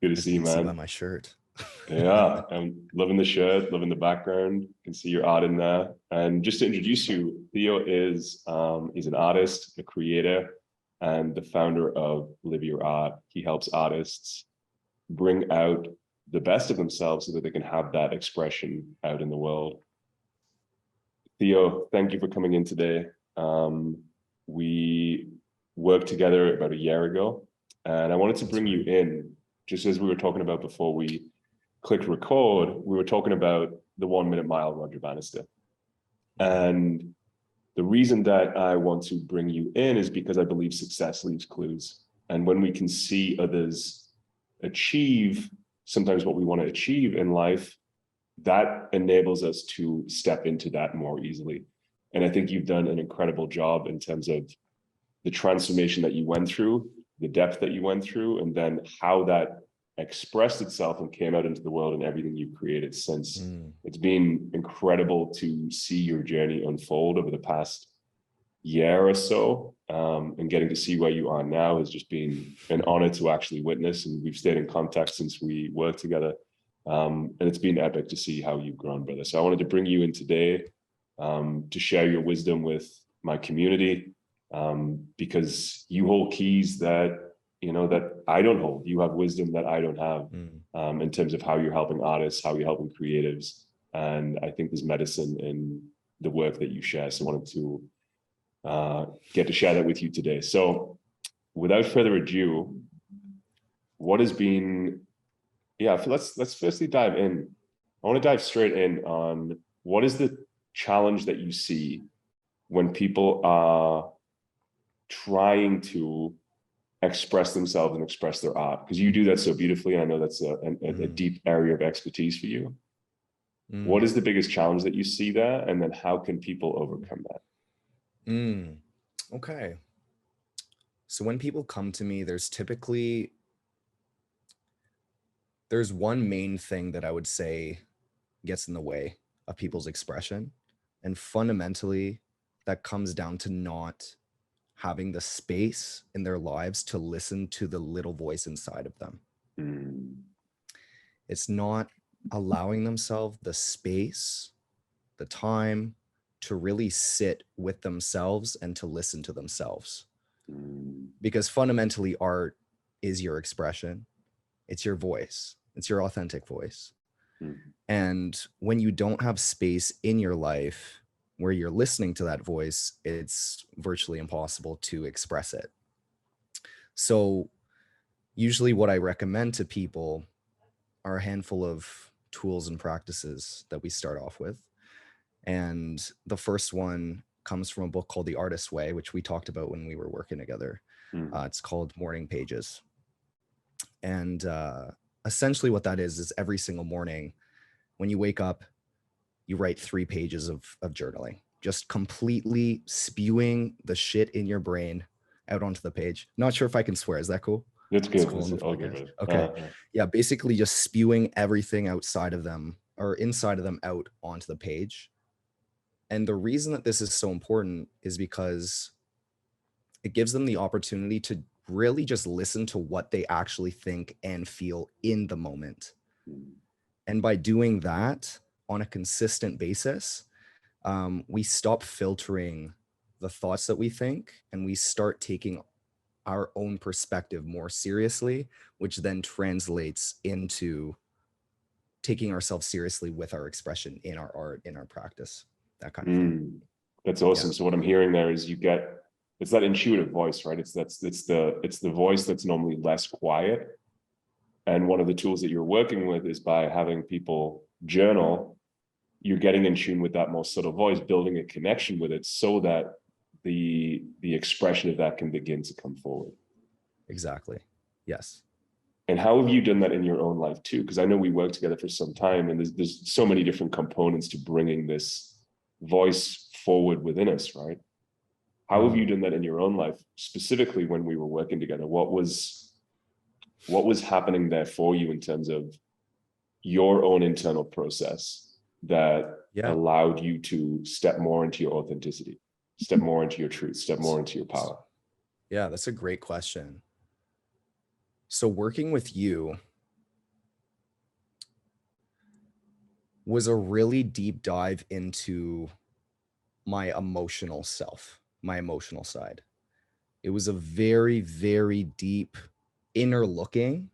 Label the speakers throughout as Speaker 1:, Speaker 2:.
Speaker 1: Good to
Speaker 2: As
Speaker 1: see
Speaker 2: you
Speaker 1: you,
Speaker 2: can see by
Speaker 1: man.
Speaker 2: my shirt.
Speaker 1: Yeah, I'm loving the shirt, loving the background. Can see your art in there. And just to introduce you, Theo is he's an artist, a creator, and the founder of Live Your Art. He helps artists bring out the best of themselves so that they can have that expression out in the world. Theo, thank you for coming in today. We worked together about a year ago, and I wanted to
Speaker 2: That's
Speaker 1: bring you
Speaker 2: right.
Speaker 1: in just as we were talking about before we clicked record. We were talking about the 1 minute mile, Roger Bannister.
Speaker 2: Mhm.
Speaker 1: And the reason that I want to bring you in is because I believe success leaves clues. And when we can see others achieve sometimes what we want to achieve in life, that enables us to step into that more easily. And I think you've done an incredible job in terms of the transformation that you went through, the depth that you went through, and then how that expressed itself and came out into the world and everything you've created since.
Speaker 2: Mm.
Speaker 1: It's been incredible to see your journey unfold over the past year or so. And getting to see where you are now has just been an honor to actually witness. And we've stayed in contact since we worked together. And it's been epic to see how you've grown, brother. So I wanted to bring you in today to share your wisdom with my community, because you hold keys that that I don't hold. You have wisdom that I don't have,
Speaker 2: Mm.
Speaker 1: in terms of how you're helping artists, how you're helping creatives, and I think there's medicine in the work that you share. So I wanted to get to share that with you today. So without further ado, what has been let's firstly dive in. I want to dive straight in on what is the challenge that you see when people are trying to express themselves and express their art, because you do that so beautifully, and I know that's a
Speaker 2: Mm.
Speaker 1: deep area of expertise for you. What
Speaker 2: Mm.
Speaker 1: is the biggest challenge that you see there, and then how can people overcome that?
Speaker 2: Mm. Okay. So when people come to me, there's one main thing that I would say gets in the way of people's expression. And fundamentally, that comes down to not having the space in their lives to listen to the little voice inside of them.
Speaker 1: Mm,
Speaker 2: It's not allowing themselves the space, the time to really sit with themselves and to listen to themselves.
Speaker 1: mm,
Speaker 2: Because fundamentally, art is your expression, it's your voice, it's your authentic voice.
Speaker 1: mm,
Speaker 2: And when you don't have space in your life where you're listening to that voice, it's virtually impossible to express it. So, usually, what I recommend to people are a handful of tools and practices that we start off with. And the first one comes from a book called The Artist's Way, which we talked about when we were working together.
Speaker 1: mm,
Speaker 2: It's called Morning Pages. And essentially, what that is every single morning when you wake up, you write 3 pages of journaling, just completely spewing the shit in your brain out onto the page. Not sure if I can swear. Is that cool?
Speaker 1: that's
Speaker 2: It's
Speaker 1: good.
Speaker 2: cool on
Speaker 1: That's
Speaker 2: the
Speaker 1: all good,
Speaker 2: podcast.
Speaker 1: brother.
Speaker 2: Okay. Yeah, basically just spewing everything outside of them or inside of them out onto the page. And the reason that this is so important is because it gives them the opportunity to really just listen to what they actually think and feel in the moment.
Speaker 1: Mm,
Speaker 2: And by doing that on a consistent basis, we stop filtering the thoughts that we think and we start taking our own perspective more seriously, which then translates into taking ourselves seriously with our expression in our art, in our practice, that kind of thing.
Speaker 1: mm. That's
Speaker 2: Yeah.
Speaker 1: awesome. So what I'm hearing there is you get it's that intuitive voice, right? It's the voice that's normally less quiet. And one of the tools that you're working with is by having people journal, you're getting in tune with that more subtle voice, building a connection with it so that the expression of that can begin to come forward.
Speaker 2: Exactly. Yes.
Speaker 1: And how have you done that in your own life too? Because I know we worked together for some time, and there's so many different components to bringing this voice forward within us, right? How have you
Speaker 2: Mm.
Speaker 1: done that in your own life, specifically when we were working together? What was happening there for you in terms of your own internal process that
Speaker 2: Yeah.
Speaker 1: allowed you to step more into your authenticity, step more into your truth, step more into your
Speaker 2: S-
Speaker 1: power?
Speaker 2: Yeah, that's a great question. So working with you, was a really deep dive into my emotional self, my emotional side. It was a very, very deep inner looking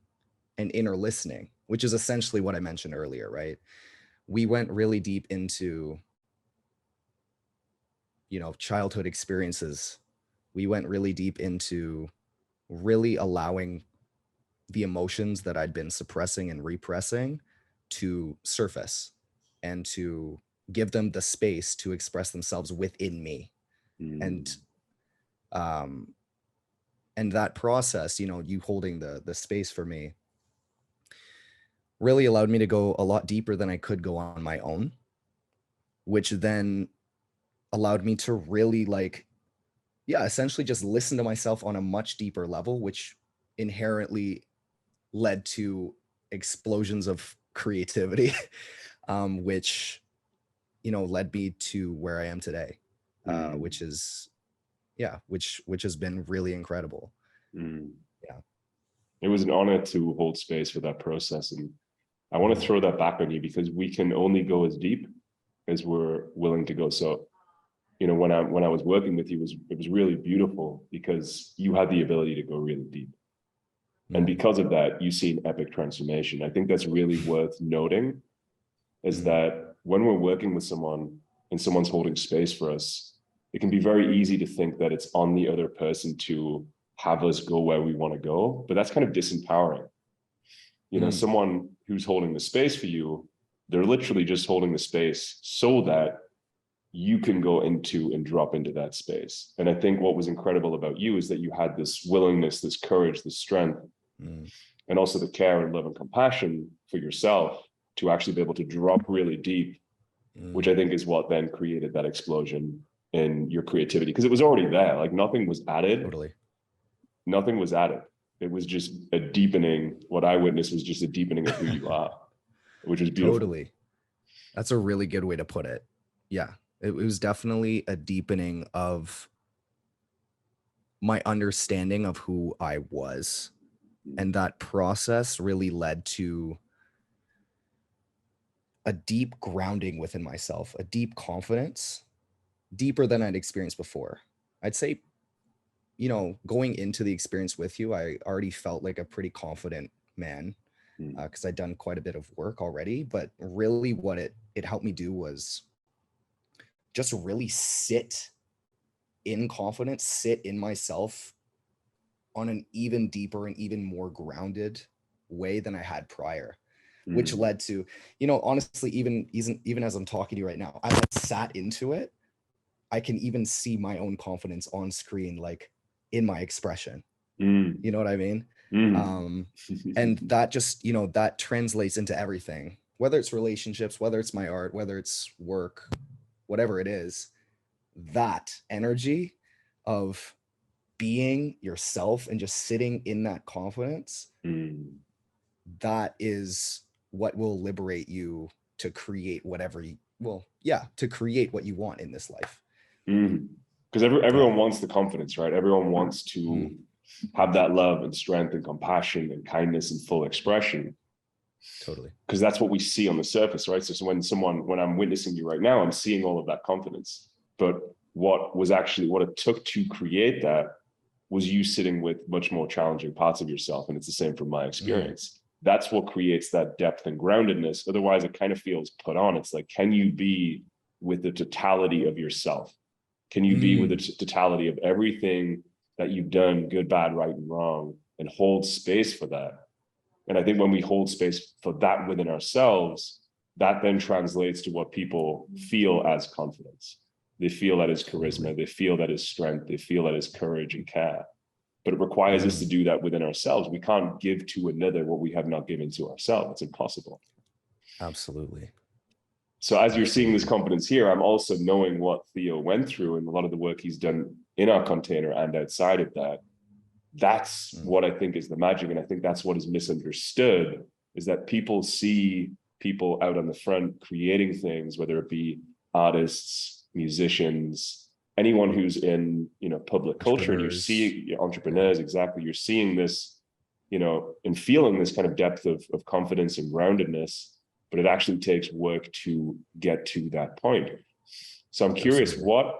Speaker 2: and inner listening, which is essentially what I mentioned earlier, right? We went really deep into, childhood experiences. We went really deep into really allowing the emotions that I'd been suppressing and repressing to surface and to give them the space to express themselves within me. And
Speaker 1: Mm.
Speaker 2: um and that process, you holding the space for me really allowed me to go a lot deeper than I could go on my own, which then allowed me to really essentially just listen to myself on a much deeper level, which inherently led to explosions of creativity, which led me to where I am today,
Speaker 1: Mm.
Speaker 2: which is which has been really incredible.
Speaker 1: Mm.
Speaker 2: Yeah.
Speaker 1: It was an honor to hold space for that process. And I want to
Speaker 2: Mhm.
Speaker 1: throw that back on you because we can only go as deep as we're willing to go. So, when I was working with you, it was really beautiful because you had the ability to go really deep. And
Speaker 2: Mm,
Speaker 1: because of that, you see an epic transformation. I think that's really worth noting is
Speaker 2: mm,
Speaker 1: that when we're working with someone and someone's holding space for us, it can be very easy to think that it's on the other person to have us go where we want to go. But that's kind of disempowering.
Speaker 2: mm,
Speaker 1: Someone who's holding the space for you, they're literally just holding the space so that you can go into and drop into that space. And I think what was incredible about you is that you had this willingness, this courage, this strength,
Speaker 2: mm,
Speaker 1: and also the care and love and compassion for yourself to actually be able to drop really deep, which
Speaker 2: mm.
Speaker 1: I think is what then created that explosion in your creativity. Because it was already there. Like nothing was added.
Speaker 2: Totally.
Speaker 1: Nothing was added. It was just a deepening. What I witnessed was just a deepening of who you are, which was beautiful.
Speaker 2: Totally. That's a really good way to put it. Yeah. It was definitely a deepening of my understanding of who I was. And that process really led to a deep grounding within myself, a deep confidence, deeper than I'd experienced before. I'd say, going into the experience with you, I already felt like a pretty confident man
Speaker 1: Mm.
Speaker 2: because I'd done quite a bit of work already. But really, what it helped me do was just really sit in confidence, sit in myself on an even deeper and even more grounded way than I had prior, which
Speaker 1: Mm.
Speaker 2: led to, honestly, even as I'm talking to you right now, I sat into it. I can even see my own confidence on screen, like in my expression.
Speaker 1: Mm.
Speaker 2: You know what I mean?
Speaker 1: Mm.
Speaker 2: Um, and that just, that translates into everything, whether it's relationships, whether it's my art, whether it's work, whatever it is, that energy of being yourself and just sitting in that confidence,
Speaker 1: Mm.
Speaker 2: that is what will liberate you to create whatever to create what you want in this life.
Speaker 1: Mm. Because
Speaker 2: Yeah.
Speaker 1: everyone wants the confidence, right? Everyone wants
Speaker 2: Mm,
Speaker 1: to have that love and strength and compassion and kindness and full expression
Speaker 2: totally.
Speaker 1: because that's what we see on the surface, right? So when I'm witnessing you right now, I'm seeing all of that confidence. But what it took to create that was you sitting with much more challenging parts of yourself. And it's the same from my
Speaker 2: Mm,
Speaker 1: experience. That's what creates that depth and groundedness. Otherwise, it kind of feels put on. It's like, can you be with the totality of yourself? Can you be with the
Speaker 2: mm,
Speaker 1: totality of everything that you've done, good, bad, right, and wrong, and hold space for that? And I think when we hold space for that within ourselves, that then translates to what people feel as confidence. They feel that as charisma,
Speaker 2: totally.
Speaker 1: they feel that as strength, they feel that as courage and care. But it requires us to
Speaker 2: Mm,
Speaker 1: do that within ourselves. We can't give to another what we have not given to ourselves. It's impossible.
Speaker 2: absolutely.
Speaker 1: So as you're seeing this
Speaker 2: Absolutely.
Speaker 1: confidence here, I'm also knowing what Theo went through and a lot of the work he's done in our container and outside of that. That's
Speaker 2: Mm,
Speaker 1: what I think is the magic. And I think that's what is misunderstood is that people see people out on the front creating things, whether it be artists, musicians, anyone who's in, public culture, and you're
Speaker 2: entrepreneurs.
Speaker 1: seeing
Speaker 2: Yeah.
Speaker 1: entrepreneurs, exactly. You're seeing this, and feeling this kind of depth of confidence and groundedness. but it actually takes work to get to that point. So I'm curious,
Speaker 2: Absolutely.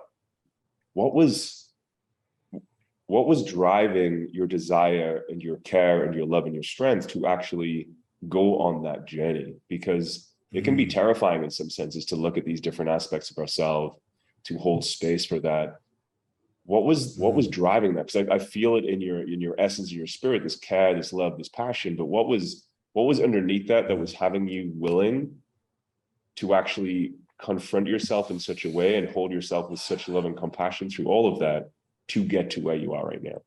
Speaker 1: what was driving your desire and your care and your love and your strength to actually go on that journey? Because it can be
Speaker 2: Mm.
Speaker 1: terrifying in some senses to look at these different aspects of ourselves, to hold space for that. What was
Speaker 2: Mm.
Speaker 1: driving that? Because I feel it in your essence, in your spirit, this care, this love, this passion. But what was underneath that
Speaker 2: Mm.
Speaker 1: was having you willing to actually confront yourself in such a way and hold yourself with such love and compassion through all of that to get to where you are right now?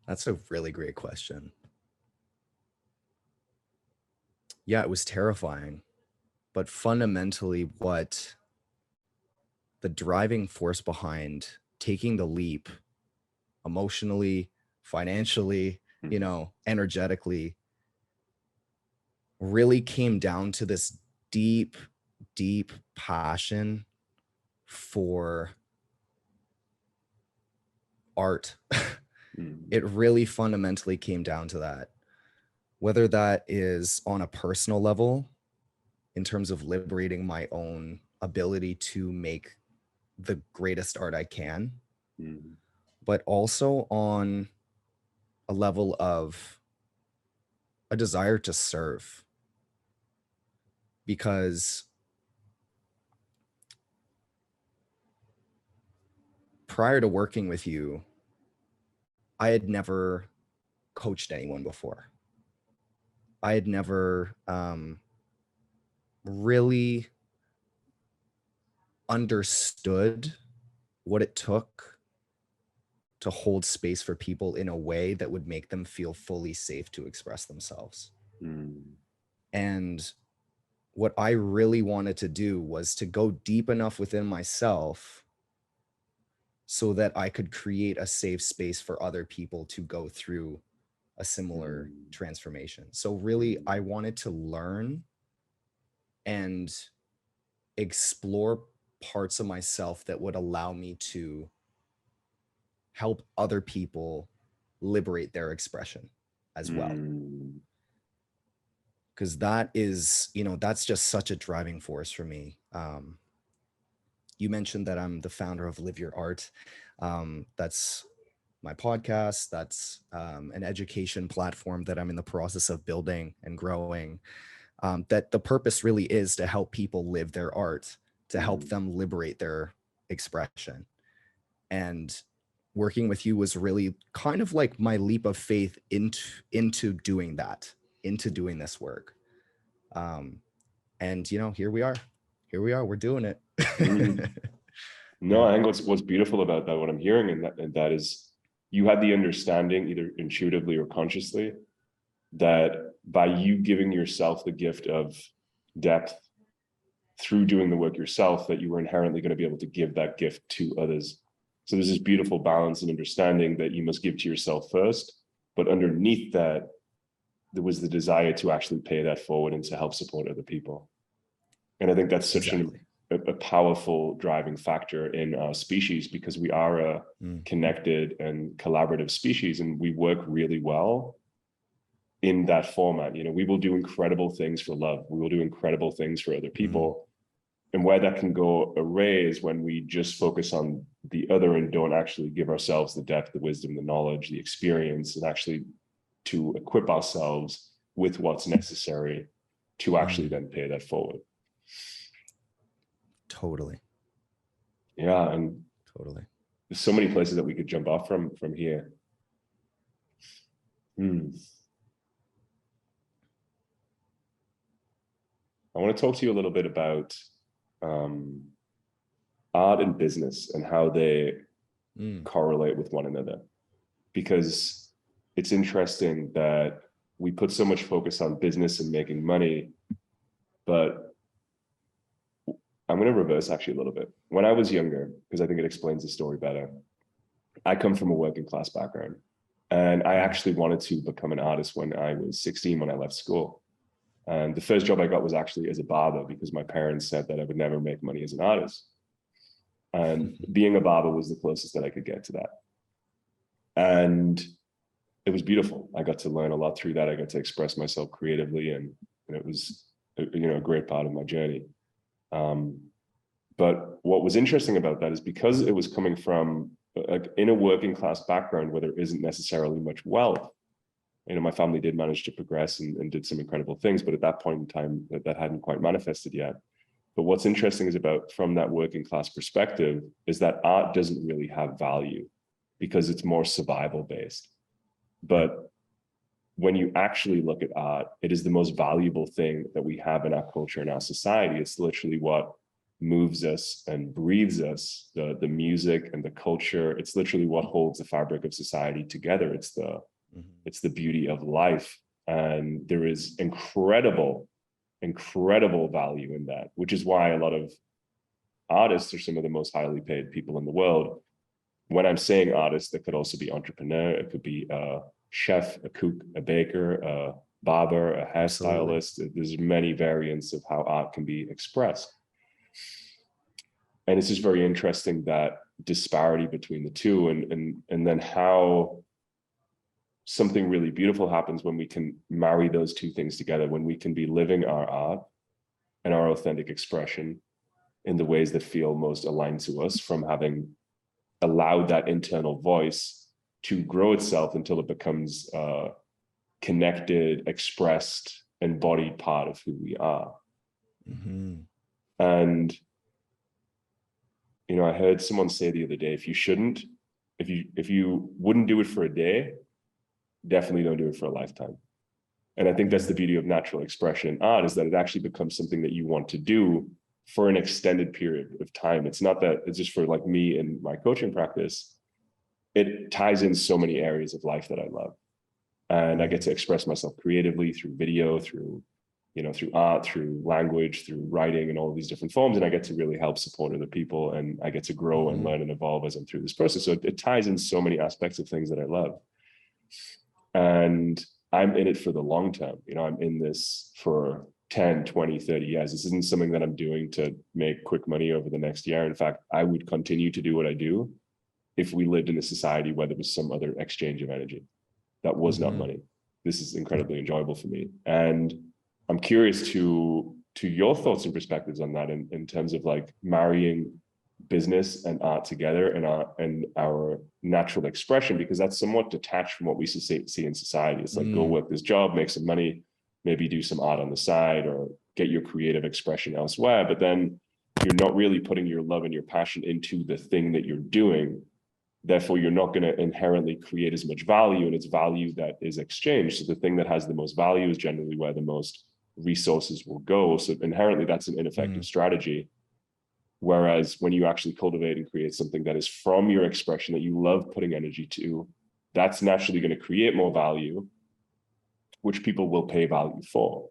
Speaker 2: That's a really great question. Yeah, it was terrifying, but fundamentally, what the driving force behind taking the leap emotionally, financially, energetically, really came down to this deep, deep passion for art.
Speaker 1: Mm,
Speaker 2: It really fundamentally came down to that. Whether that is on a personal level, in terms of liberating my own ability to make the greatest art I can,
Speaker 1: mm,
Speaker 2: but also on a level of a desire to serve. Because prior to working with you, I had never coached anyone before. I had never really understood what it took to hold space for people in a way that would make them feel fully safe to express themselves.
Speaker 1: mm,
Speaker 2: And what I really wanted to do was to go deep enough within myself so that I could create a safe space for other people to go through a similar
Speaker 1: mm,
Speaker 2: transformation. So really,
Speaker 1: mm,
Speaker 2: I wanted to learn and explore parts of myself that would allow me to help other people liberate their expression as well.
Speaker 1: mm,
Speaker 2: Because that is, that's just such a driving force for me. You mentioned that I'm the founder of Live Your Art. That's my podcast. That's an education platform that I'm in the process of building and growing. That the purpose really is to help people live their art, to help
Speaker 1: mm,
Speaker 2: them liberate their expression. And working with you was really kind of like my leap of faith into doing that, into doing this work. Um, and here we are, we're doing it.
Speaker 1: mm. No,
Speaker 2: Yeah.
Speaker 1: I think what's beautiful about that, what I'm hearing, and that is you had the understanding, either intuitively or consciously, that by you giving yourself the gift of depth through doing the work yourself, that you were inherently going to be able to give that gift to others. So there's this beautiful balance and understanding that you must give to yourself first, but underneath that, there was the desire to actually pay that forward and to help support other people. And I think that's such
Speaker 2: Exactly.
Speaker 1: a powerful driving factor in our species, because we are a
Speaker 2: Mm.
Speaker 1: connected and collaborative species, and we work really well in that format. We will do incredible things for love. We will do incredible things for other
Speaker 2: Mm.
Speaker 1: people. And where that can go array is when we just focus on the other and don't actually give ourselves the depth, the wisdom, the knowledge, the experience, and actually to equip ourselves with what's necessary to actually
Speaker 2: Mm.
Speaker 1: then pay that forward.
Speaker 2: Totally.
Speaker 1: Yeah, and
Speaker 2: Totally.
Speaker 1: there's so many places that we could jump off from here. Hmm. I want to talk to you a little bit about um, art and business and how they
Speaker 2: Mm.
Speaker 1: correlate with one another, because it's interesting that we put so much focus on business and making money, but I'm going to reverse actually a little bit. When I was younger, because I think it explains the story better, I come from a working class background, and I
Speaker 2: Mm.
Speaker 1: actually wanted to become an artist when I was 16, when I left school. And the first job I got was actually as a barber, because my parents said that I would never make money as an artist. And being a barber was the closest that I could get to that. And it was beautiful. I got to learn a lot through that. I got to express myself creatively, and it was, a great part of my journey. But what was interesting about that is because it was coming from like in a working class background where there isn't necessarily much wealth. My family did manage to progress and did some incredible things, but at that point in time, that hadn't quite manifested yet. But what's interesting is about from that working class perspective is that art doesn't really have value because it's more survival based. But when you actually look at art, it is the most valuable thing that we have in our culture and our society. It's literally what moves us and breathes us, the music and the culture. It's literally what holds the fabric of society together. It's the beauty of life. And there is incredible value in that, which is why a lot of artists are some of the most highly paid people in the world. When I'm saying artist, it could also be entrepreneur. It could be a chef, a cook, a baker, a barber, a hairstylist. Absolutely. There's many variants of how art can be expressed. And it's just very interesting that disparity between the two, and then how something really beautiful happens when we can marry those two things together, when we can be living our art and our authentic expression in the ways that feel most aligned to us, from having allowed that internal voice to grow itself until it becomes a connected, expressed, embodied part of who we are. Mm-hmm. And I heard someone say the other day, if you wouldn't do it for a day, definitely don't do it for a lifetime. And I think that's the beauty of natural expression in art, is that it actually becomes something that you want to do for an extended period of time. It's not that it's just for like me and my coaching practice. It ties in so many areas of life that I love. And I get to express myself creatively through video, through art, through language, through writing, and all of these different forms. And I get to really help support other people, and I get to grow and learn and evolve as I'm through this process. So it ties in so many aspects of things that I love. And I'm in it for the long term. I'm in this for 10, 20, 30 years. This isn't something that I'm doing to make quick money over the next year. In fact, I would continue to do what I do if we lived in a society where there was some other exchange of energy that was not money. This is incredibly enjoyable for me. And I'm curious to your thoughts and perspectives on that in terms of like marrying business and art together and our natural expression, because that's somewhat detached from what we see in society. It's like, go work this job, make some money, maybe do some art on the side, or get your creative expression elsewhere. But then you're not really putting your love and your passion into the thing that you're doing. Therefore, you're not going to inherently create as much value, and it's value that is exchanged. So the thing that has the most value is generally where the most resources will go. So inherently, that's an ineffective strategy. Whereas when you actually cultivate and create something that is from your expression that you love putting energy to, that's naturally going to create more value, which people will pay value for.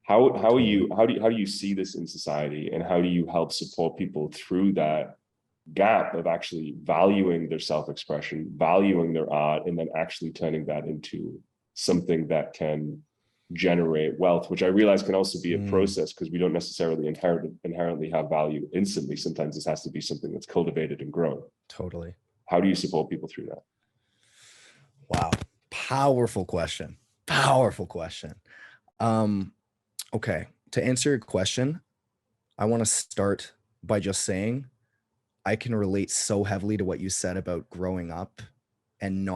Speaker 1: How do you see this in society, and how do you help support people through that gap of actually valuing their self-expression, valuing their art, and then actually turning that into something that can generate wealth, which I realize can also be a process, because we don't necessarily inherently have value instantly. Sometimes this has to be something that's cultivated and grown.
Speaker 2: Totally.
Speaker 1: How do you support people through that?
Speaker 2: Wow. Powerful question. Okay. To answer your question, I want to start by just saying I can relate so heavily to what you said about growing up and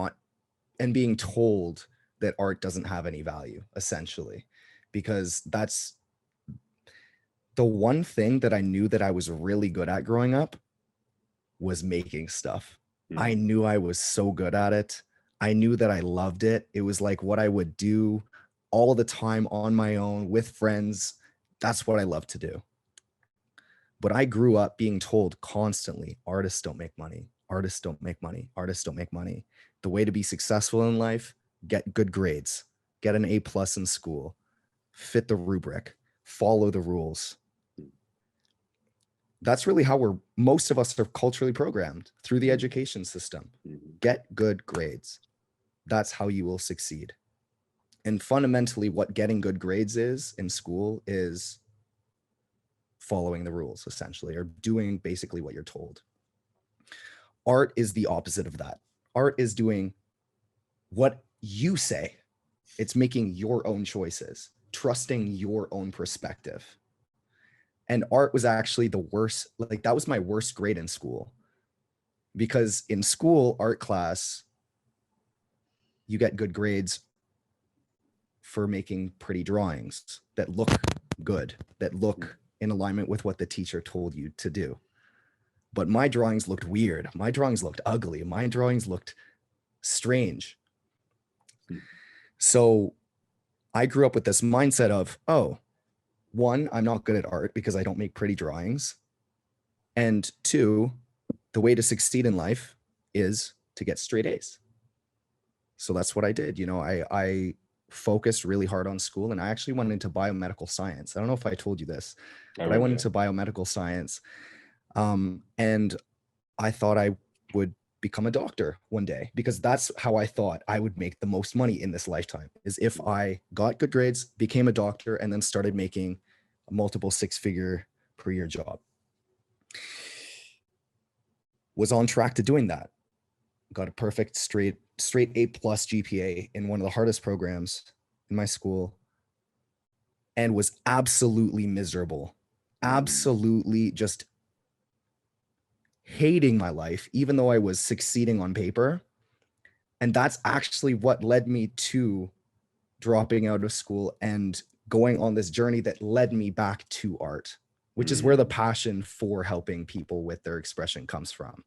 Speaker 2: being told that art doesn't have any value, essentially, because that's the one thing that I knew that I was really good at growing up was making stuff. I knew I was so good at it. I knew that I loved it. It was like what I would do all the time on my own with friends. That's what I love to do. But I grew up being told constantly, artists don't make money. Artists don't make money. Artists don't make money. The way to be successful in life, get good grades, get an A+ in school, fit the rubric, follow the rules. That's really how most of us are culturally programmed through the education system. Get good grades. That's how you will succeed. And fundamentally, what getting good grades is in school is following the rules, essentially, or doing basically what you're told. Art is the opposite of that. Art is doing what you say. It's making your own choices, trusting your own perspective. And art was actually the worst. Like, that was my worst grade in school, because in school, art class, you get good grades for making pretty drawings that look good, that look in alignment with what the teacher told you to do. But my drawings looked weird. My drawings looked ugly. My drawings looked strange. So I grew up with this mindset of, oh, one, I'm not good at art because I don't make pretty drawings. And two, the way to succeed in life is to get straight A's. So that's what I did. You know, I focused really hard on school, and I actually went into biomedical science. I don't know if I told you this, but I went into biomedical science. And I thought I would become a doctor one day, because that's how I thought I would make the most money in this lifetime, is if I got good grades, became a doctor, and then started making a multiple six-figure per year job. Was on track to doing that. Got a perfect straight A+ GPA in one of the hardest programs in my school, and was absolutely miserable. Absolutely just hating my life, even though I was succeeding on paper. And that's actually what led me to dropping out of school and going on this journey that led me back to art, which is where the passion for helping people with their expression comes from.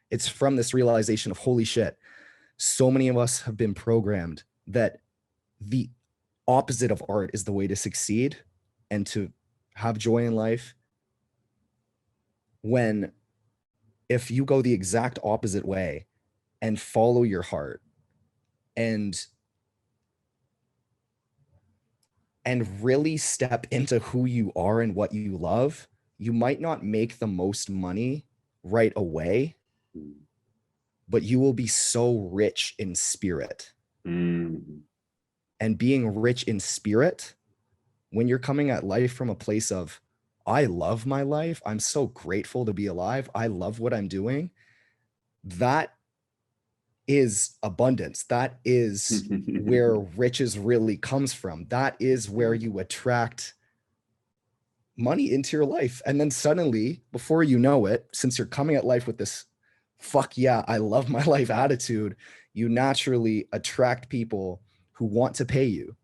Speaker 2: It's from this realization of, holy shit, so many of us have been programmed that the opposite of art is the way to succeed and to have joy in life, when if you go the exact opposite way and follow your heart and really step into who you are and what you love, you might not make the most money right away, but you will be so rich in spirit. And being rich in spirit, when you're coming at life from a place of, I love my life, I'm so grateful to be alive, I love what I'm doing, that is abundance. That is where riches really comes from. That is where you attract money into your life. And then suddenly, before you know it, since you're coming at life with this fuck yeah, I love my life attitude, you naturally attract people who want to pay you.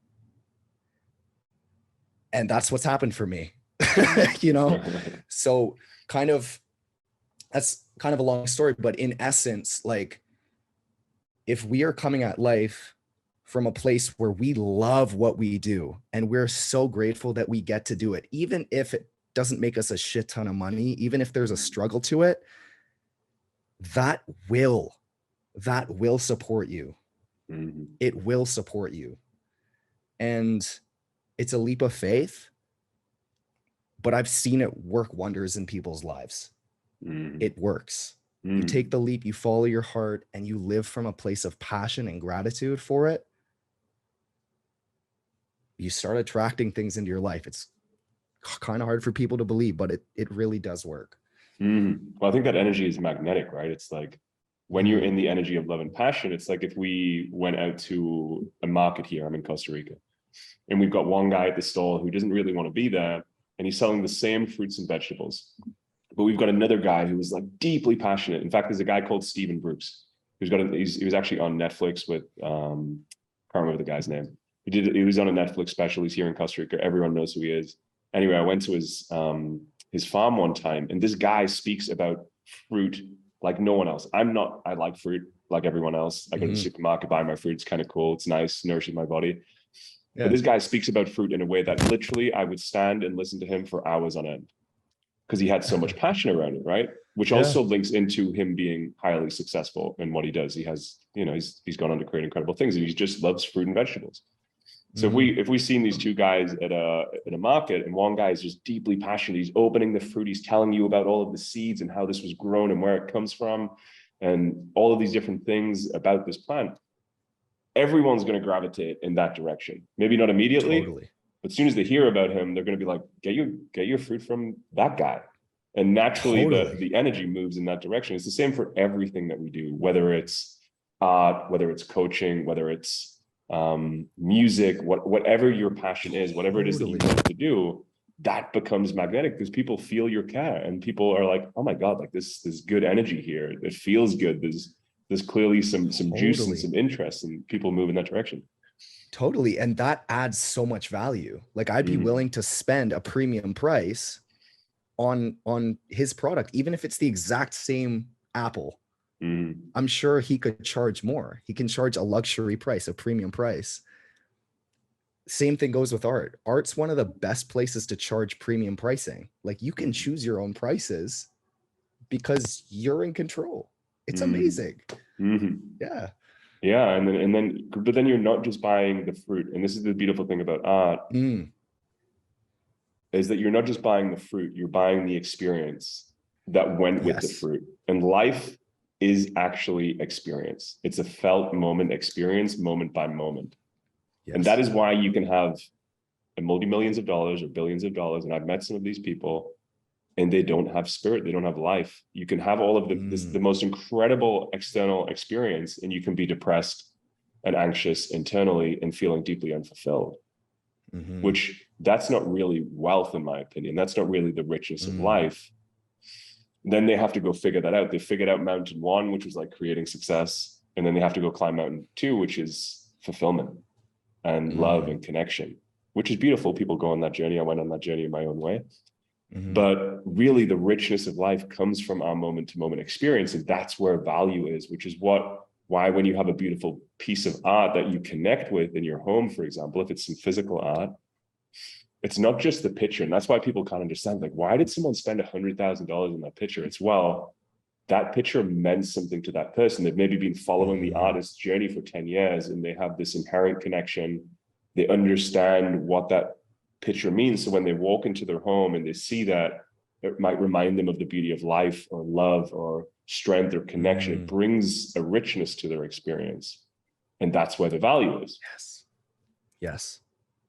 Speaker 2: And that's what's happened for me. You know? So that's kind of a long story, but in essence, like, if we are coming at life from a place where we love what we do and we're so grateful that we get to do it, even if it doesn't make us a shit ton of money, even if there's a struggle to it, that will support you. It will support you. And it's a leap of faith, but I've seen it work wonders in people's lives. It works. You take the leap, you follow your heart, and you live from a place of passion and gratitude for it. You start attracting things into your life. It's kind of hard for people to believe, but it really does work.
Speaker 1: Well, I think that energy is magnetic, right? It's like when you're in the energy of love and passion, it's like if we went out to a market here, I'm in Costa Rica, and we've got one guy at the stall who doesn't really want to be there, and he's selling the same fruits and vegetables. But we've got another guy who is like deeply passionate. In fact, there's a guy called Stephen Brooks who's he was actually on Netflix with can't remember the guy's name. He was on a Netflix special. He's here in Costa Rica. Everyone knows who he is. Anyway, I went to his farm one time, and this guy speaks about fruit like no one else. I like fruit like everyone else. I go to the supermarket, buy my fruit. It's kind of cool. It's nice, nourishes my body. Yeah. But this guy speaks about fruit in a way that literally I would stand and listen to him for hours on end, because he had so much passion around it, right? Which also links into him being highly successful in what he does. He has, he's gone on to create incredible things, and he just loves fruit and vegetables. So if we seen these two guys at a market, and one guy is just deeply passionate, he's opening the fruit, he's telling you about all of the seeds and how this was grown and where it comes from, and all of these different things about this plant, everyone's going to gravitate in that direction. Maybe not immediately, totally. But as soon as they hear about him, they're going to be like, get your fruit from that guy. And naturally, totally. the energy moves in that direction. It's the same for everything that we do, whether it's art, whether it's coaching, whether it's music, whatever your passion is, whatever it is that you
Speaker 2: Totally.
Speaker 1: want to do, that becomes magnetic because people feel your care and people are like, oh my God, like there's good energy here. It feels good. There's clearly some juice and
Speaker 2: Totally.
Speaker 1: some interest, and people move in that direction.
Speaker 2: Totally. And that adds so much value. Like I'd be
Speaker 1: Mhm.
Speaker 2: willing to spend a premium price on his product, even if it's the exact same Apple.
Speaker 1: Mhm.
Speaker 2: I'm sure he could charge more. He can charge a luxury price, a premium price. Same thing goes with art. Art's one of the best places to charge premium pricing. Like you can choose your own prices because you're in control. It's
Speaker 1: Mhm.
Speaker 2: amazing.
Speaker 1: Mhm.
Speaker 2: Yeah.
Speaker 1: Yeah, but then you're not just buying the fruit, and this is the beautiful thing about art,
Speaker 2: Mm,
Speaker 1: is that you're not just buying the fruit, you're buying the experience that went with the
Speaker 2: yes.
Speaker 1: fruit. And life is actually experience. It's a felt moment experience, moment by moment. And that
Speaker 2: Yes.
Speaker 1: is why you can have multi-millions of dollars or billions of dollars. And I've met some of these people and they don't have spirit, they don't have life. You can have all of the most incredible external experience and you can be depressed and anxious internally and feeling deeply unfulfilled,
Speaker 2: Mm-hmm.
Speaker 1: which that's not really wealth, in my opinion. That's not really the richness of
Speaker 2: Mm,
Speaker 1: life. Then they have to go figure that out. They figured out mountain one, which was like creating success. And then they have to go climb mountain two, which is fulfillment and love
Speaker 2: mm,
Speaker 1: and connection, which is beautiful. People go on that journey. I went on that journey in my own way.
Speaker 2: mm-hmm.
Speaker 1: But really, the richness of life comes from our moment to moment experience. And that's where value is, which is why when you have a beautiful piece of art that you connect with in your home, for example, if it's some physical art, it's not just the picture. And that's why people can't understand, like, why did someone spend $100,000 on that picture? It's, well, that picture meant something to that person. They've maybe been following the
Speaker 2: Mm,
Speaker 1: artist's journey for 10 years and they have this inherent connection. They understand what that picture means. So when they walk into their home and they see that, it might remind them of the beauty of life or love or strength or connection. It
Speaker 2: mm.
Speaker 1: brings a richness to their experience. And that's where the value is.
Speaker 2: Yes. Yes.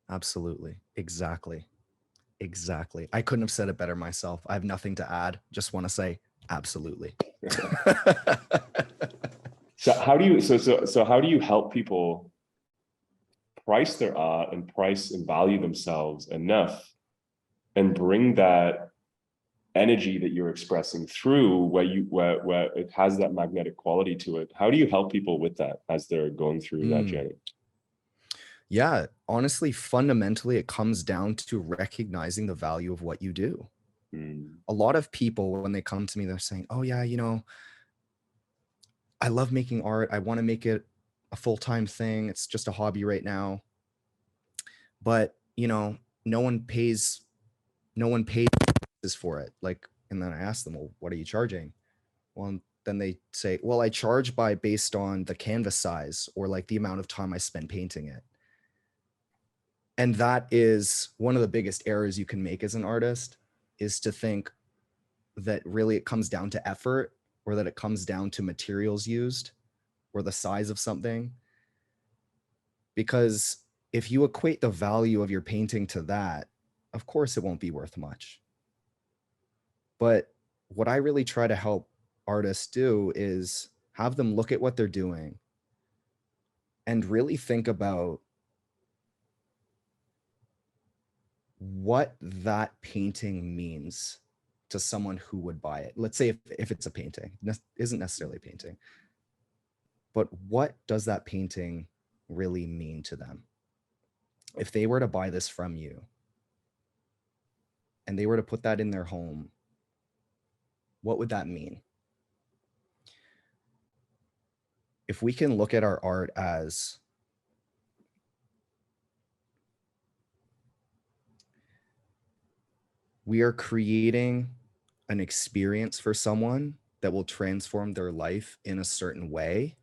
Speaker 2: Absolutely. Exactly. Exactly. I couldn't have said it better myself. I have nothing to add. Just want to say absolutely.
Speaker 1: So how do you help people price their art and price and value themselves enough and bring that energy that you're expressing through where it has that magnetic quality to it? How do you help people with that as they're going through that
Speaker 2: Mm.
Speaker 1: journey?
Speaker 2: Yeah, honestly, fundamentally, it comes down to recognizing the value of what you do.
Speaker 1: Mm.
Speaker 2: A lot of people, when they come to me, they're saying, oh, yeah, I love making art. I want to make it a full-time thing. It's just a hobby right now. But, no one pays, no one pays for it. Like, and then I ask them, well, what are you charging? Well, and then they say, well, I charge based on the canvas size or like the amount of time I spend painting it. And that is one of the biggest errors you can make as an artist, is to think that really it comes down to effort or that it comes down to materials used or the size of something. Because if you equate the value of your painting to that, of course it won't be worth much. But what I really try to help artists do is have them look at what they're doing and really think about what that painting means to someone who would buy it. Let's say if it's a painting, isn't necessarily a painting, but what does that painting really mean to them? If they were to buy this from you and they were to put that in their home, what would that mean? If we can look at our art as we are creating an experience for someone that will transform their life in a certain way,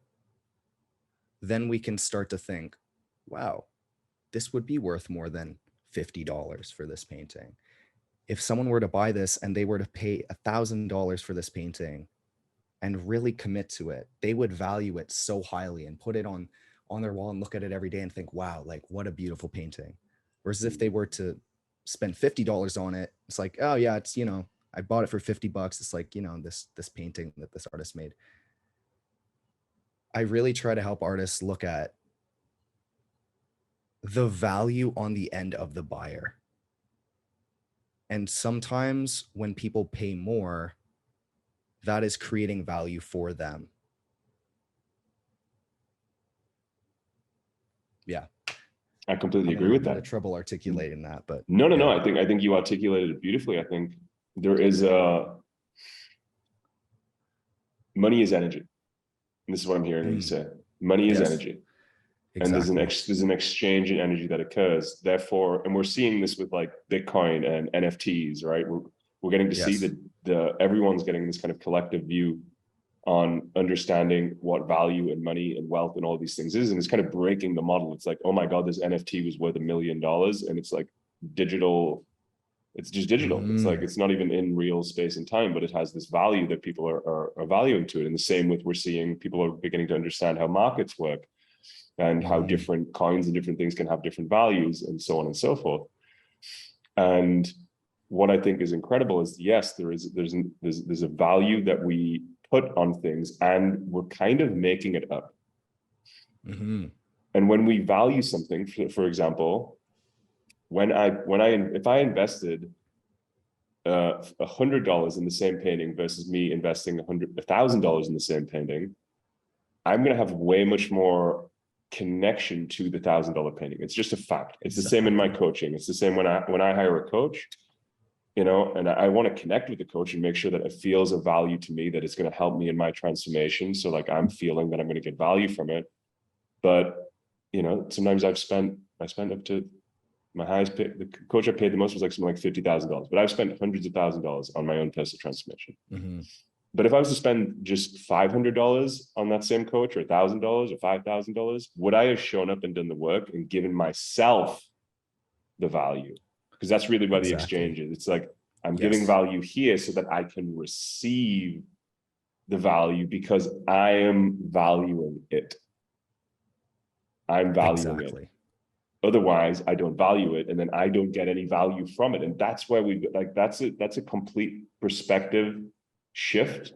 Speaker 2: then we can start to think, wow, this would be worth more than $50 for this painting. If someone were to buy this and they were to pay $1,000 for this painting and really commit to it, they would value it so highly and put it on their wall and look at it every day and think, wow, like what a beautiful painting. Whereas if they were to spend $50 on it, it's like, oh yeah, it's, I bought it for $50. It's like, this painting that this artist made. I really try to help artists look at the value on the end of the buyer. And sometimes when people pay more, that is creating value for them. Yeah.
Speaker 1: I completely
Speaker 2: Having
Speaker 1: agree
Speaker 2: a
Speaker 1: with
Speaker 2: little bit of
Speaker 1: that.
Speaker 2: trouble articulating that, but
Speaker 1: No.
Speaker 2: yeah.
Speaker 1: I think you articulated it beautifully. I think there is a money is energy. And this is what I'm hearing you say. Money is
Speaker 2: Yes,
Speaker 1: energy. And
Speaker 2: exactly.
Speaker 1: there's an exchange in energy that occurs. Therefore, and we're seeing this with like Bitcoin and NFTs, right? We're getting to see
Speaker 2: Yes.
Speaker 1: the everyone's getting this kind of collective view on understanding what value and money and wealth and all these things is. And it's kind of breaking the model. It's like, oh my God, this NFT was worth $1 million. And it's like digital, it's just digital. It's like, it's not even in real space and time, but it has this value that people are valuing to it. And the same with, we're seeing people are beginning to understand how markets work and how different coins and different things can have different values and so on and so forth. And what I think is incredible is, yes, there's a value that we put on things, and we're kind of making it up. And when we value something, for example, if I invested $100 in the same painting versus me investing $1,000 in the same painting, I'm going to have way much more connection to the $1,000 painting. It's just a fact. It's the same in my coaching. It's the same when I hire a coach, you know, and I want to connect with the coach and make sure that it feels of value to me, that it's going to help me in my transformation. So like, I'm feeling that I'm going to get value from it. But, you know, sometimes I spent up to my highest pay, the coach I paid the most was like something like $50,000, but I've spent hundreds of thousands of dollars on my own personal transformation. But if I was to spend just $500 on that same coach, or $1,000 or $5,000, would I have shown up and done the work and given myself the value? Because that's really why the exchange is. It's like, I'm giving value here so that I can receive the value because I am valuing it. I'm valuing it. Otherwise, I don't value it, and then I don't get any value from it. And that's where that's a complete perspective shift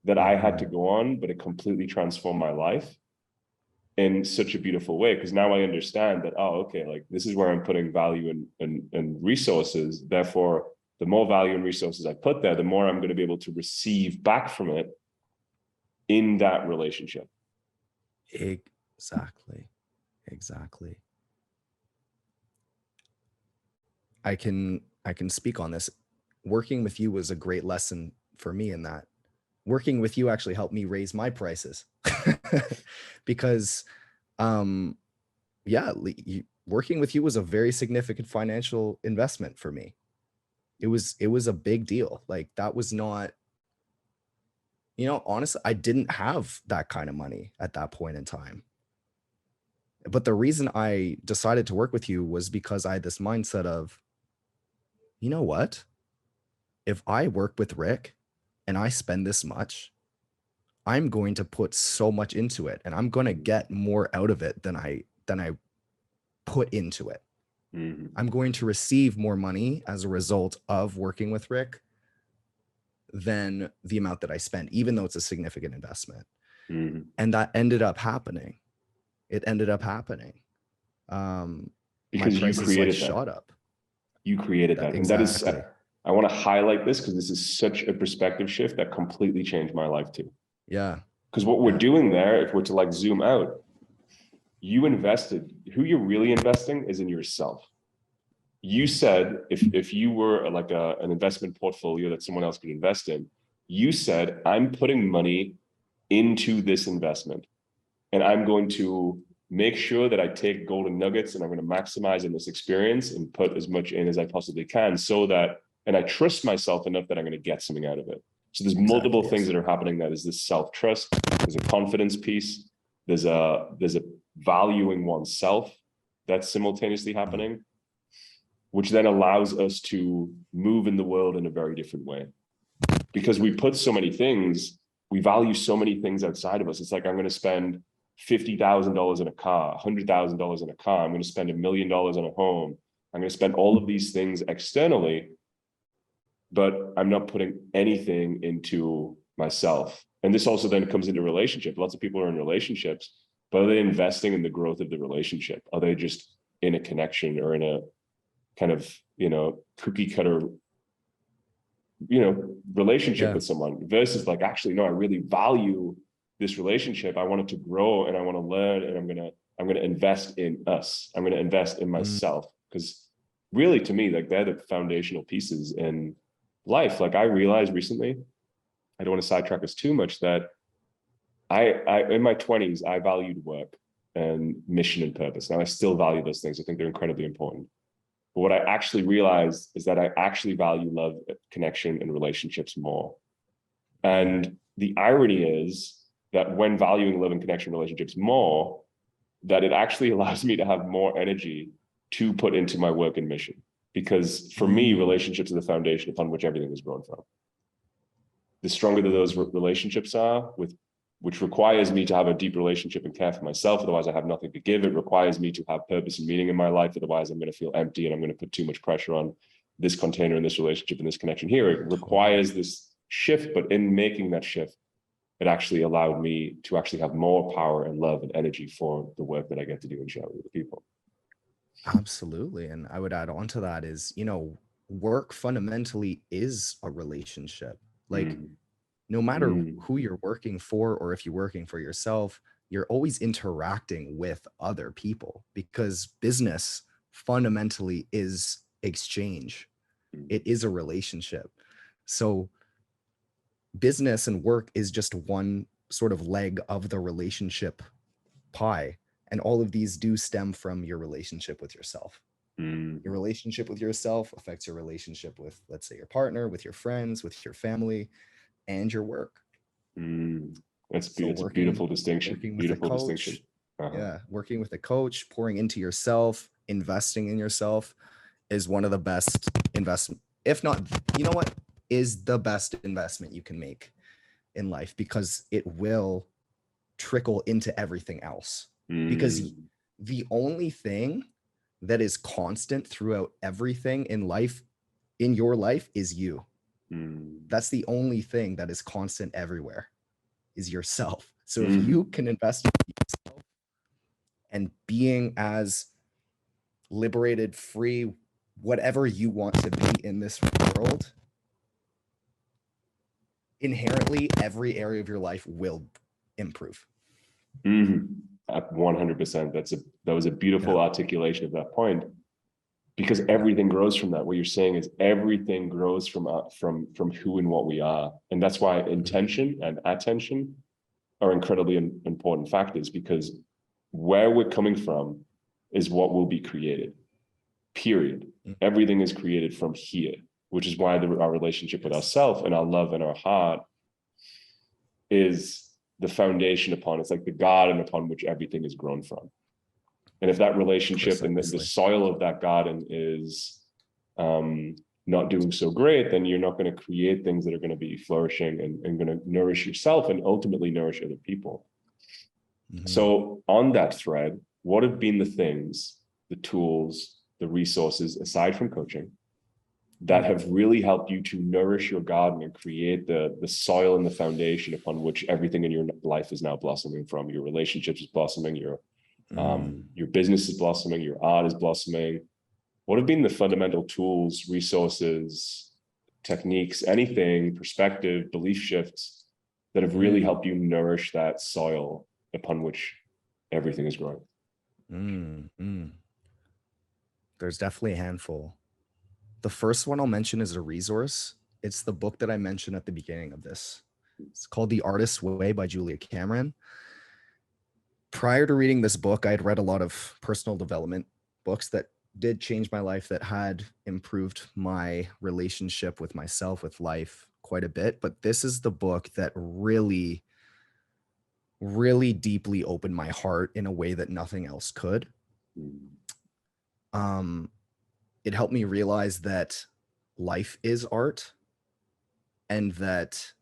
Speaker 1: that I had to go on, but it completely transformed my life in such a beautiful way. Because now I understand that, oh, okay, like this is where I'm putting value and resources. Therefore, the more value and resources I put there, the more I'm going to be able to receive back from it in that relationship.
Speaker 2: Exactly. I can speak on this. Working with you was a great lesson for me in that. Working with you actually helped me raise my prices because working with you was a very significant financial investment for me. It was a big deal. Like, that was not, you know, honestly, I didn't have that kind of money at that point in time. But the reason I decided to work with you was because I had this mindset of, you know what? If I work with Rick and I spend this much, I'm going to put so much into it, and I'm going to get more out of it than I put into it. I'm going to receive more money as a result of working with Rick than the amount that I spent, even though it's a significant investment. And that ended up happening. It ended up happening.
Speaker 1: Because
Speaker 2: my prices
Speaker 1: you created
Speaker 2: like shot up.
Speaker 1: You created that.
Speaker 2: Exactly.
Speaker 1: And that is, I want to highlight this because this is such a perspective shift that completely changed my life too.
Speaker 2: Yeah.
Speaker 1: Because what we're doing there, if we're to like zoom out, you invested, who you're really investing is in yourself. You said, if you were like an investment portfolio that someone else could invest in, you said, I'm putting money into this investment and I'm going to make sure that I take golden nuggets and I'm going to maximize in this experience and put as much in as I possibly can so that, and I trust myself enough that I'm going to get something out of it. So there's multiple things that are happening. That is this self-trust. There's a confidence piece. There's a valuing oneself that's simultaneously happening, which then allows us to move in the world in a very different way. Because we put so many things, we value so many things outside of us. It's like, I'm going to spend $50,000 in a car, $100,000 in a car. I'm going to spend $1 million on a home. I'm going to spend all of these things externally, but I'm not putting anything into myself. And this also then comes into relationship. Lots of people are in relationships, but are they investing in the growth of the relationship? Are they just in a connection or in a kind of, cookie cutter, relationship
Speaker 2: Yeah.
Speaker 1: with someone, versus like, actually, no, I really value this relationship. I want it to grow and I want to learn, and I'm gonna invest in us. I'm gonna invest in
Speaker 2: Mm.
Speaker 1: myself. Because really, to me, like, they're the foundational pieces in life. Like, I realized recently, I don't want to sidetrack us too much, that I in my 20s, I valued work and mission and purpose. Now I still value those things. I think they're incredibly important. But what I actually realized is that I actually value love, connection, and relationships more. And the irony is that when valuing love and connection relationships more, that it actually allows me to have more energy to put into my work and mission. Because for me, relationships are the foundation upon which everything is grown from. The stronger that those relationships are, which requires me to have a deep relationship and care for myself. Otherwise, I have nothing to give. It requires me to have purpose and meaning in my life. Otherwise, I'm going to feel empty, and I'm going to put too much pressure on this container and this relationship and this connection here. It requires this shift, but in making that shift, it actually allowed me to actually have more power and love and energy for the work that I get to do and share with the people.
Speaker 2: Absolutely. And I would add on to that is, work fundamentally is a relationship. Like, no matter who you're working for, or if you're working for yourself, you're always interacting with other people, because business fundamentally is exchange. It is a relationship. So business and work is just one sort of leg of the relationship pie. And all of these do stem from your relationship with yourself. Your relationship with yourself affects your relationship with, let's say, your partner, with your friends, with your family, and your work.
Speaker 1: It's
Speaker 2: So
Speaker 1: a beautiful distinction.
Speaker 2: Working with a
Speaker 1: Beautiful
Speaker 2: coach,
Speaker 1: distinction.
Speaker 2: yeah, working with a coach, pouring into yourself, investing in yourself is one of the best investment, if not, is the best investment you can make in life, because it will trickle into everything else. Because the only thing that is constant throughout everything in life, in your life, is you. That's the only thing that is constant everywhere, is yourself. So if you can invest in yourself and being as liberated, free, whatever you want to be in this world, inherently every area of your life will improve.
Speaker 1: 100%. That was a beautiful articulation of that point, because everything grows from that. What you're saying is everything grows from who and what we are. And that's why intention and attention are incredibly important factors, because where we're coming from is what will be created, period. Everything is created from here, which is why our relationship with ourselves and our love and our heart is the foundation upon, it's like the garden upon which everything is grown from. And if that relationship and the soil of that garden is not doing so great, then you're not going to create things that are going to be flourishing and going to nourish yourself and ultimately nourish other people. So on that thread, what have been the things, the tools, the resources, aside from coaching, that have really helped you to nourish your garden and create the soil and the foundation upon which everything in your life is now blossoming from? Your relationships is blossoming, your business is blossoming, your art is blossoming. What have been the fundamental tools, resources, techniques, anything, perspective, belief shifts that have really helped you nourish that soil upon which everything is growing?
Speaker 2: There's definitely a handful. The first one I'll mention is a resource. It's the book that I mentioned at the beginning of this. It's called The Artist's Way by Julia Cameron. Prior to reading this book, I had read a lot of personal development books that did change my life, that had improved my relationship with myself, with life, quite a bit. But this is the book that really, really deeply opened my heart in a way that nothing else could. It helped me realize that life is art, and that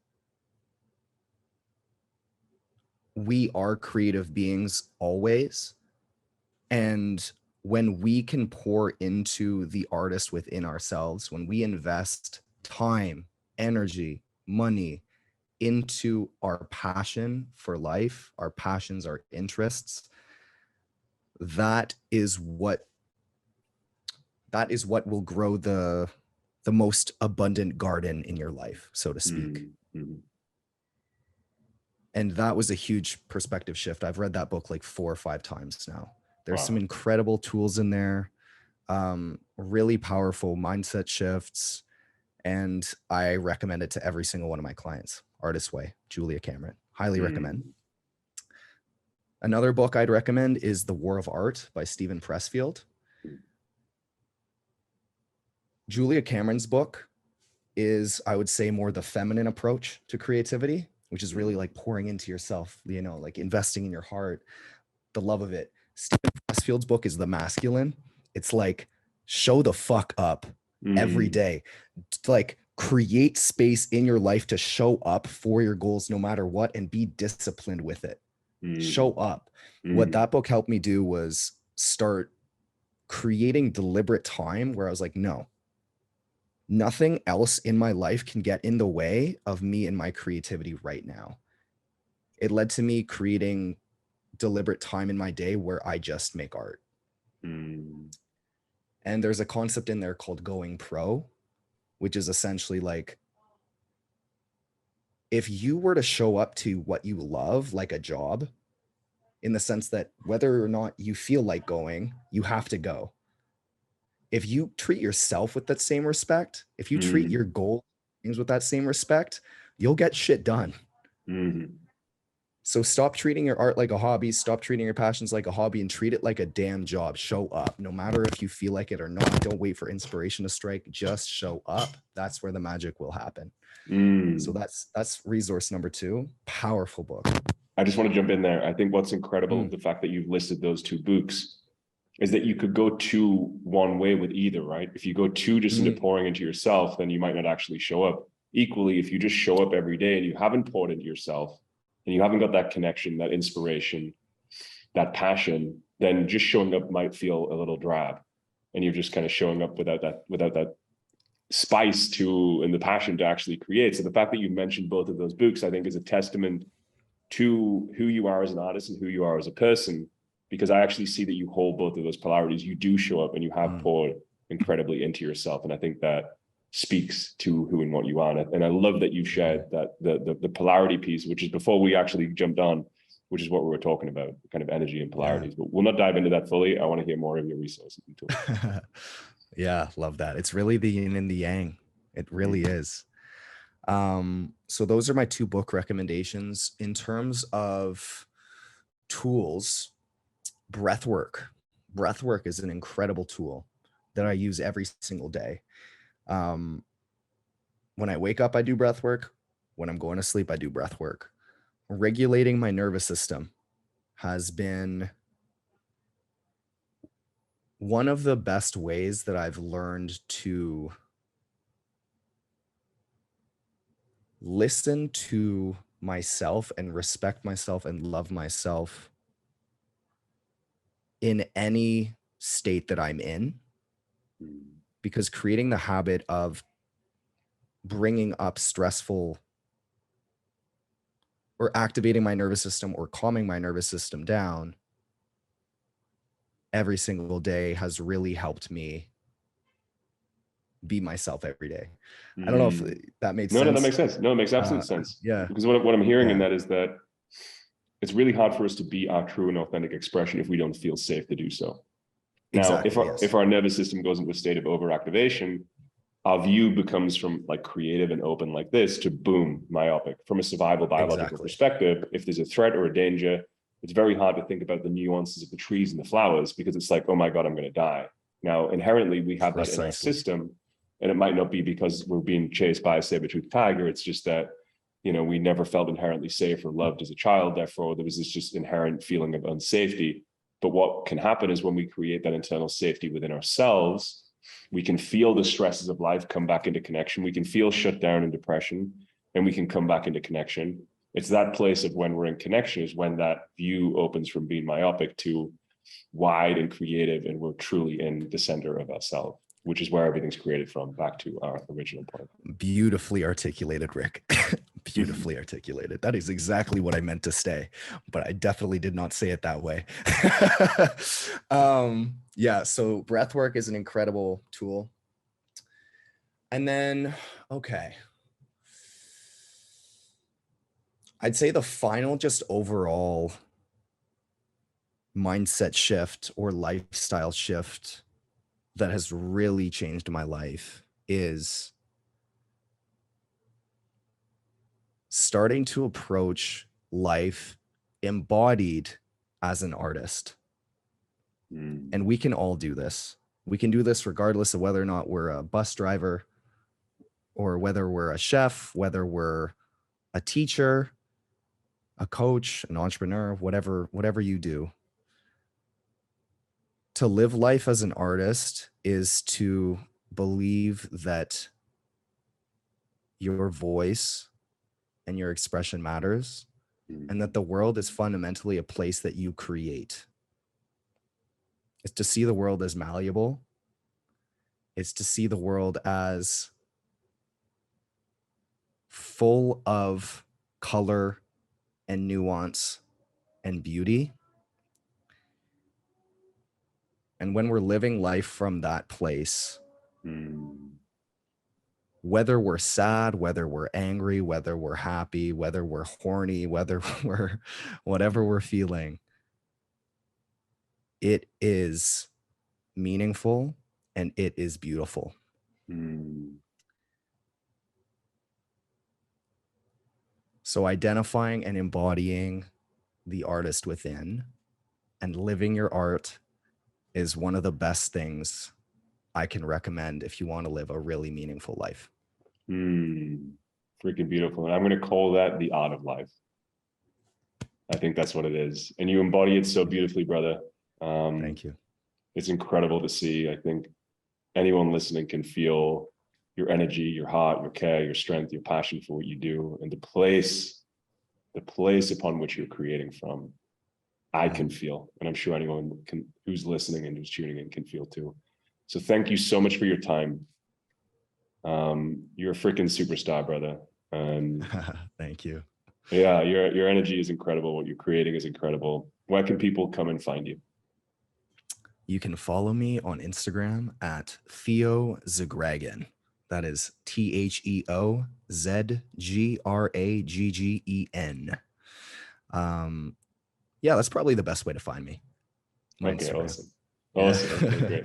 Speaker 2: we are creative beings always. And when we can pour into the artist within ourselves, when we invest time, energy, money, into our passion for life, our passions, our interests, that is what will grow the most abundant garden in your life, so to speak.
Speaker 1: Mm-hmm.
Speaker 2: And that was a huge perspective shift. I've read that book like 4 or 5 times now. There's some
Speaker 1: Wow.
Speaker 2: incredible tools in there, really powerful mindset shifts. And I recommend it to every single one of my clients. Artist Way, Julia Cameron. Highly recommend. Another book I'd recommend is The War of Art by Stephen Pressfield. Julia Cameron's book is, I would say, more the feminine approach to creativity, which is really like pouring into yourself, you know, like investing in your heart, the love of it. Stephen Pressfield's book is the masculine. It's like, show the fuck up every day. Like, create space in your life to show up for your goals no matter what, and be disciplined with it. Show up. What that book helped me do was start creating deliberate time where I was like, no, nothing else in my life can get in the way of me and my creativity right now. It led to me creating deliberate time in my day where I just make art. And there's a concept in there called going pro, which is essentially like, if you were to show up to what you love like a job, in the sense that whether or not you feel like going, you have to go. If you treat yourself with that same respect, if you treat your goals with that same respect, you'll get shit done. So stop treating your art like a hobby, stop treating your passions like a hobby, and treat it like a damn job. Show up, no matter if you feel like it or not. Don't wait for inspiration to strike, just show up. That's where the magic will happen. So that's resource number 2. Powerful book.
Speaker 1: I just want to jump in there. I think what's incredible, the fact that you've listed those 2 books, is that you could go too one way with either, right? If you go too just into pouring into yourself, then you might not actually show up. Equally, if you just show up every day and you haven't poured into yourself and you haven't got that connection, that inspiration, that passion, then just showing up might feel a little drab. And you're just kind of showing up without that spice to and the passion to actually create. So the fact that you mentioned both of those books, I think, is a testament to who you are as an artist and who you are as a person, because I actually see that you hold both of those polarities. You do show up and you have poured incredibly into yourself. And I think that speaks to who and what you are. And I love that you shared that the polarity piece, which is before we actually jumped on, which is what we were talking about, kind of energy and polarities. But we'll not dive into that fully. I want to hear more of your resources and tools.
Speaker 2: Yeah, love that. It's really the yin and the yang. It really is. So those are my 2 book recommendations. In terms of tools, breathwork is an incredible tool that I use every single day. When I wake up, I do breathwork. When I'm going to sleep, I do breathwork. Regulating my nervous system has been one of the best ways that I've learned to listen to myself and respect myself and love myself in any state that I'm in, because creating the habit of bringing up stressful or activating my nervous system or calming my nervous system down every single day has really helped me be myself every day. I don't know if that made sense.
Speaker 1: No, that makes sense. No, it makes absolute sense.
Speaker 2: Yeah.
Speaker 1: Because what I'm hearing in that is that it's really hard for us to be our true and authentic expression if we don't feel safe to do so. Now, if our nervous system goes into a state of overactivation, our view becomes from like creative and open like this to boom, myopic. From a survival biological perspective, if there's a threat or a danger, it's very hard to think about the nuances of the trees and the flowers because it's like, oh my God, I'm going to die. Now, inherently, we have that in our system, and it might not be because we're being chased by a saber-toothed tiger. It's just that, you know, we never felt inherently safe or loved as a child. Therefore, there was this just inherent feeling of unsafety. But what can happen is when we create that internal safety within ourselves, we can feel the stresses of life come back into connection. We can feel shut down and depression, and we can come back into connection. It's that place of when we're in connection is when that view opens from being myopic to wide and creative, and we're truly in the center of ourselves, which is where everything's created from, back to our original point.
Speaker 2: Beautifully articulated, Rick. Beautifully articulated. That is exactly what I meant to say, but I definitely did not say it that way. Yeah, so breath work is an incredible tool. And then, okay, I'd say the final just overall mindset shift or lifestyle shift that has really changed my life is starting to approach life embodied as an artist. And we can all do this. We can do this regardless of whether or not we're a bus driver or whether we're a chef, whether we're a teacher, a coach, an entrepreneur, whatever you do. To live life as an artist is to believe that your voice and your expression matters, and that the world is fundamentally a place that you create. It's to see the world as malleable. It's to see the world as full of color and nuance and beauty. And when we're living life from that place, whether we're sad, whether we're angry, whether we're happy, whether we're horny, whether we're whatever we're feeling, it is meaningful and it is beautiful. So identifying and embodying the artist within and living your art is one of the best things I can recommend if you want to live a really meaningful life.
Speaker 1: Freaking beautiful. And I'm going to call that the art of life. I think that's what it is. And you embody it so beautifully, brother.
Speaker 2: Thank you.
Speaker 1: It's incredible to see. I think anyone listening can feel your energy, your heart, your care, your strength, your passion for what you do, and the place upon which you're creating from. I can feel, and I'm sure anyone can who's listening and who's tuning in can feel too. So thank you so much for your time. You're a freaking superstar, brother. And
Speaker 2: thank you.
Speaker 1: Yeah, your energy is incredible. What you're creating is incredible. Where can people come and find you?
Speaker 2: You can follow me on Instagram at Theo Zagragan. That is TheoZgragggen. Yeah, that's probably the best way to find me.
Speaker 1: Okay, Instagram. Awesome. Okay, great.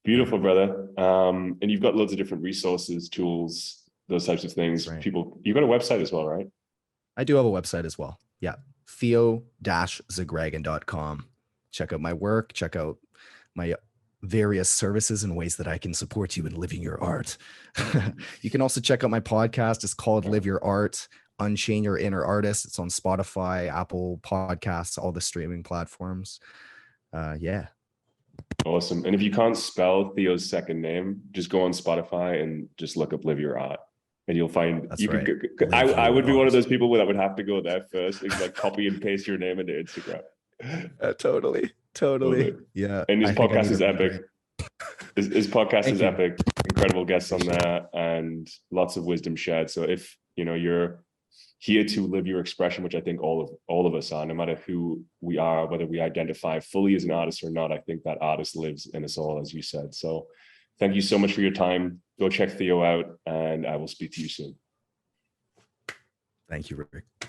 Speaker 1: Beautiful, brother. And you've got loads of different resources, tools, those types of things. Right. You've got a website as well, right?
Speaker 2: I do have a website as well. Yeah. Theo-Zagragan.com. Check out my work, check out my various services and ways that I can support you in living your art. You can also check out my podcast. It's called Live Your Art, Unchain Your Inner Artist. It's on Spotify, Apple Podcasts, all the streaming platforms. Yeah.
Speaker 1: Awesome. And if you can't spell Theo's second name, just go on Spotify and just look up Live Your Art. And you'll find
Speaker 2: that's
Speaker 1: you
Speaker 2: right.
Speaker 1: Could, I would be one of those people that would have to go there first and like copy and paste your name into Instagram.
Speaker 2: Totally. Yeah.
Speaker 1: And his podcast is epic. His podcast is epic. Incredible guests on there and lots of wisdom shared. So if you're here to live your expression, which I think all of us are, no matter who we are, whether we identify fully as an artist or not, I think that artist lives in us all, as you said. So thank you so much for your time. Go check Theo out, and I will speak to you soon.
Speaker 2: Thank you, Rick.